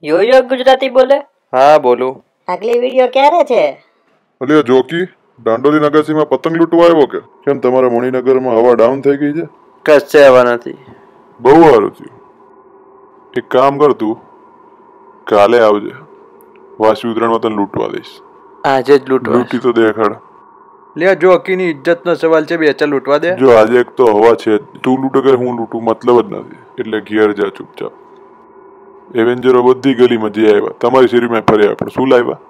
Yoyo Gujarati બોલે? હા બોલું. આગલી વિડિયો ક્યારે છે? અલ્યા જોકી, દાંડોલી નગાસીમાં પતંગ લૂંટવા આવ્યો કે કેમ? તમારા મણિનગરમાં હવા ડાઉન થઈ ગઈ છે? કશે હવા નથી. બહુ સારું થયું. એક કામ કર, તું કાલે આવજે, વાસી ઉત્તરાયણમાં તને લૂંટવા દઈશ. આજે જ લૂંટવા? લૂંટી તો દેખાડ. લે જોકીની ઇજ્જતનો સવાલ છે, બે ચાલ લૂંટવા દે. જો આજે એક તો હવા છે, તું લૂંટે કે હું લૂંટું મતલબ જ નથી, એટલે ઘેર જા ચૂપચાપ. એવેન્જરો બધી ગલીમાં જઈ આવ્યા, તમારી શેરીમાં ફર્યા, પણ શું લાવ્યા?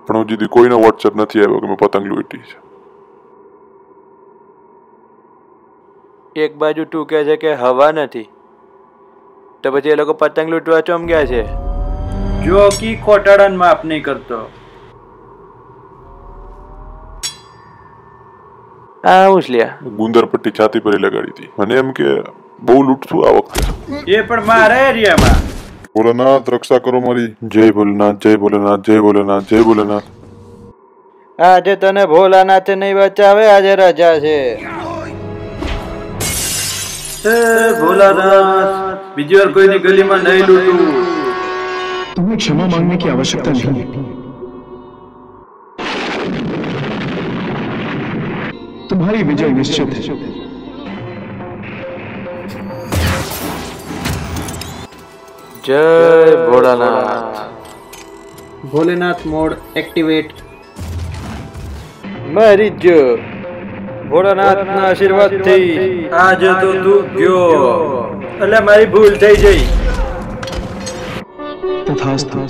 પણ હું જીધી કોઈનો વોટ્સએપ નથી આવ્યો કે મેં પતંગ લૂંટી છે. એક બાજુ તું કહે છે કે હવા નથી, તો પછી એ લોકો પતંગ લૂંટવા ચોમ ગયા છે. જોકી ખોટાડાને માફ નહીં કરતો. આ ઉછલ્યા ગુંદર પટ્ટી છાતી પર લગાડી હતી, મને એમ કે બહુ લૂંટશું આ વખતે. એ પણ મારા એરિયામાં. ભોલેનાથ રક્ષા કરો મારી. જય ભોલેનાથ, જય ભોલેનાથ, જય ભોલેનાથ, જય ભોલેનાથ. આજે તને ભોલાનાથ નહીં બચાવે, આજે રજા છે. भोलानाथ, બીજી વાર કોઈની ગલીમાં નહીં લૂંટું. तुम्हें क्षमा मांगने की आवश्यकता नहीं, तुम्हारी विजय निश्चित है. જય ભોળાનાથ. Bholenath mode activate. મારી જો ભોળાનાથના આશીર્વાદથી આજે તો તું ગયો, એટલે મારી ભૂલ થઈ જઈ. तथास्तु.